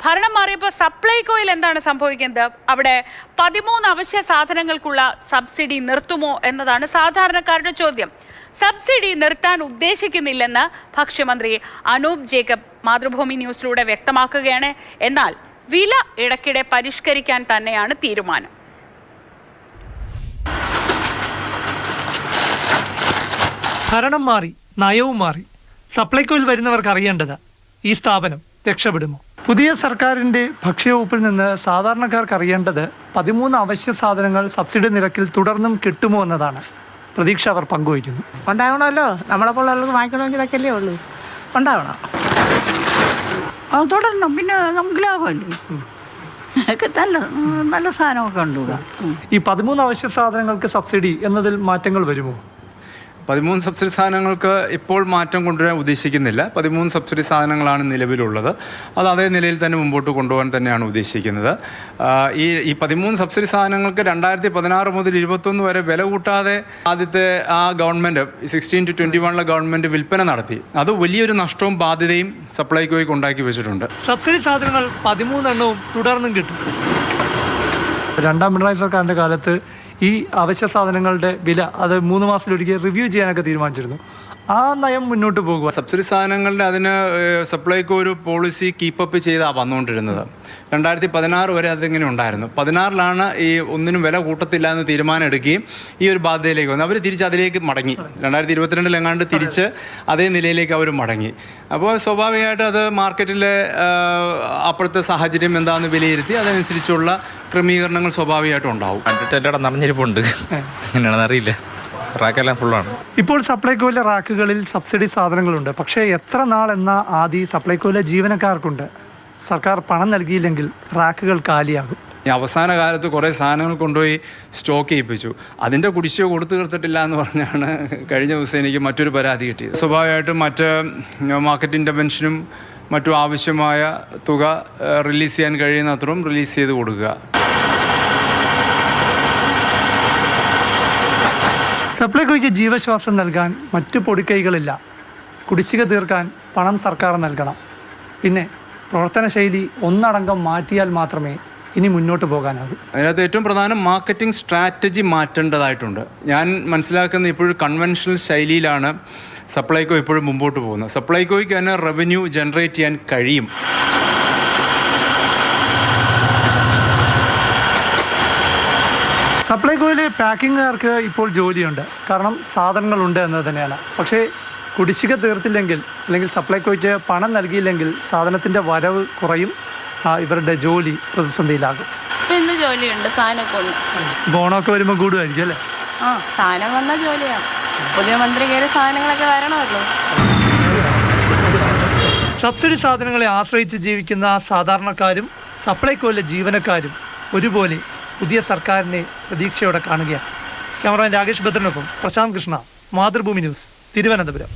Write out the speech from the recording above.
ഭരണം മാറിയപ്പോൾ സപ്ലൈകോയിൽ എന്താണ് സംഭവിക്കുന്നത്? അവിടെ 13 അവശ്യ സാധനങ്ങൾക്കുള്ള സബ്സിഡി നിർത്തുമോ എന്നതാണ് സാധാരണക്കാരുടെ ചോദ്യം. സബ്സിഡി നിർത്താൻ ഉദ്ദേശിക്കുന്നില്ലെന്ന് ഭക്ഷ്യമന്ത്രി അനൂപ് ജേക്കബ് മാതൃഭൂമി ന്യൂസിലൂടെ വ്യക്തമാക്കുകയാണ്. എന്നാൽ വില ഇടയ്ക്കിടെ പരിഷ്കരിക്കാൻ തന്നെയാണ് തീരുമാനം. ഭരണം മാറി, നയവും മാറി. സപ്ലൈകോയിൽ വരുന്നവർക്ക് അറിയേണ്ടത് ഈ സ്ഥാപനം രക്ഷപ്പെടുമോ? പുതിയ സർക്കാരിൻ്റെ ഭക്ഷ്യവകുപ്പിൽ നിന്ന് സാധാരണക്കാർക്ക് അറിയേണ്ടത് 13 അവശ്യ സാധനങ്ങൾ സബ്സിഡി നിരക്കിൽ തുടർന്നും കിട്ടുമോ എന്നതാണ്. പ്രതീക്ഷ അവർ പങ്കുവയ്ക്കുന്നു. ഉണ്ടാവണമല്ലോ, നമ്മളെപ്പോലുള്ളവർക്ക് വാങ്ങിക്കണമെങ്കിലൊക്കെ അല്ലേ ഉള്ളൂ, ഉണ്ടാവണം. അത് തുടരണം, പിന്നെ നമുക്ക് ലാഭമല്ലേ. ഒക്കെ നല്ല സാധനമൊക്കെ ഉണ്ട്. ഈ 13 അവശ്യ സാധനങ്ങൾക്ക് സബ്സിഡി എന്നതിൽ മാറ്റങ്ങൾ വരുമോ? 13 സബ്സിഡി സാധനങ്ങൾക്ക് ഇപ്പോൾ മാറ്റം കൊണ്ടുവരാൻ ഉദ്ദേശിക്കുന്നില്ല. 13 സബ്സിഡി സാധനങ്ങളാണ് നിലവിലുള്ളത്. അത് അതേ നിലയിൽ തന്നെ മുമ്പോട്ട് കൊണ്ടുപോകാൻ തന്നെയാണ് ഉദ്ദേശിക്കുന്നത്. ഈ 13 സബ്സിഡി സാധനങ്ങൾക്ക് 2016 മുതൽ 2021 വരെ വില കൂട്ടാതെ ആദ്യത്തെ ആ ഗവൺമെൻറ് 16 to 21 ഗവൺമെൻറ് വിൽപ്പന നടത്തി. അത് വലിയൊരു നഷ്ടവും ബാധ്യതയും സപ്ലൈകോയ്ക്ക് ഉണ്ടാക്കി വെച്ചിട്ടുണ്ട്. സബ്സിഡി സാധനങ്ങൾ 13 എണ്ണവും തുടർന്നും കിട്ടും. രണ്ടാം പിണറായി സർക്കാരിൻ്റെ കാലത്ത് ഈ അവശ്യ സാധനങ്ങളുടെ വില അത് 3 മാസത്തിലൊരിക്കൽ റിവ്യൂ ചെയ്യാനൊക്കെ തീരുമാനിച്ചിരുന്നു. ആ നയം മുന്നോട്ട് പോകുക. സബ്സിഡി സാധനങ്ങളുടെ അതിന് സപ്ലൈകോ ഒരു പോളിസി കീപ്പപ്പ് ചെയ്താണ് വന്നുകൊണ്ടിരുന്നത്. 2016 വരെ അതിങ്ങനെ ഉണ്ടായിരുന്നു. 16ലാണ് ഈ ഒന്നിനും വില കൂട്ടത്തില്ല എന്ന് തീരുമാനം എടുക്കുകയും ഈ ഒരു ബാധ്യതയിലേക്ക് വന്നു. അവർ തിരിച്ച് അതിലേക്ക് മടങ്ങി. 2022 തിരിച്ച് അതേ നിലയിലേക്ക് അവർ മടങ്ങി. അപ്പോൾ സ്വാഭാവികമായിട്ട് അത് മാർക്കറ്റിലെ അപ്പോഴത്തെ സാഹചര്യം എന്താണെന്ന് വിലയിരുത്തി അതനുസരിച്ചുള്ള ക്രമീകരണങ്ങൾ സ്വാഭാവികമായിട്ടും ഉണ്ടാവും. നിറഞ്ഞിരിപ്പുണ്ട്, എങ്ങനെയാണെന്ന് അറിയില്ല. റാക്കെല്ലാം ഫുള്ളാണ്. ഇപ്പോൾ സപ്ലൈകോയിലെ റാക്കുകളിൽ സബ്സിഡി സാധനങ്ങളുണ്ട്. പക്ഷേ എത്ര നാളെന്ന ആദി സപ്ലൈകോയിലെ ജീവനക്കാർക്കുണ്ട്. സർക്കാർ പണം നൽകിയില്ലെങ്കിൽ റാക്കുകൾ കാലിയാകും. ഈ അവസാന കാലത്ത് കുറേ സാധനങ്ങൾ കൊണ്ടുപോയി സ്റ്റോക്ക് ചെയ്യിപ്പിച്ചു. അതിൻ്റെ കുടിശ്ശിക കൊടുത്തു തീർത്തിട്ടില്ല എന്ന് പറഞ്ഞാണ് കഴിഞ്ഞ ദിവസം എനിക്ക് മറ്റൊരു പരാതി കിട്ടിയത്. സ്വാഭാവികമായിട്ടും മറ്റ് മാർക്കറ്റ് ഇൻ്റർവെൻഷനും മറ്റും ആവശ്യമായ തുക റിലീസ് ചെയ്യാൻ കഴിയുന്നത്രയും റിലീസ് ചെയ്ത് കൊടുക്കുക. സപ്ലൈകോയ്ക്ക് ജീവശ്വാസം നൽകാൻ മറ്റു പൊടിക്കൈകളില്ല. കുടിശ്ശിക തീർക്കാൻ പണം സർക്കാർ നൽകണം. പിന്നെ പ്രവർത്തന ശൈലി ഒന്നടങ്കം മാറ്റിയാൽ മാത്രമേ ഇനി മുന്നോട്ട് പോകാനാകൂ. അതിനകത്ത് ഏറ്റവും പ്രധാനം മാർക്കറ്റിംഗ് സ്ട്രാറ്റജി മാറ്റേണ്ടതായിട്ടുണ്ട്. ഞാൻ മനസ്സിലാക്കുന്ന ഇപ്പോഴും കൺവെൻഷണൽ ശൈലിയിലാണ് സപ്ലൈകോ ഇപ്പോഴും മുമ്പോട്ട് പോകുന്നത്. സപ്ലൈകോയ്ക്ക് തന്നെ റവന്യൂ ജനറേറ്റ് ചെയ്യാൻ കഴിയും. സപ്ലൈകോയിലെ പാക്കിങ്ങുകാർക്ക് ഇപ്പോൾ ജോലിയുണ്ട്. കാരണം സാധനങ്ങളുണ്ട് എന്നത് തന്നെയാണ്. പക്ഷേ കുടിശ്ശിക തീർത്തില്ലെങ്കിൽ അല്ലെങ്കിൽ സപ്ലൈകോയ്ക്ക് പണം നൽകിയില്ലെങ്കിൽ സാധനത്തിൻ്റെ വരവ് കുറയും. ഇവരുടെ ജോലി പ്രതിസന്ധിയിലാകും. ഇന്ന് ജോലിയുണ്ട്, സാധനമൊക്കെ ഉണ്ട്. ബോണമൊക്കെ വരുമ്പോൾ കൂടുമായിരിക്കും അല്ലേ? സാധനം വന്നാൽ ജോലിയാണ്. പുതിയ മന്ത്രി കയറി സാധനങ്ങളൊക്കെ വരണമല്ലോ. സബ്സിഡി സാധനങ്ങളെ ആശ്രയിച്ച് ജീവിക്കുന്ന സാധാരണക്കാരും സപ്ലൈകോയിലെ ജീവനക്കാരും ഒരുപോലെ പുതിയ സർക്കാരിനെ പ്രതീക്ഷയോടെ കാണുകയാണ്. ക്യാമറമാൻ രാകേഷ് ഭദ്രനൊപ്പം പ്രശാന്ത് കൃഷ്ണ, മാതൃഭൂമി ന്യൂസ്, തിരുവനന്തപുരം.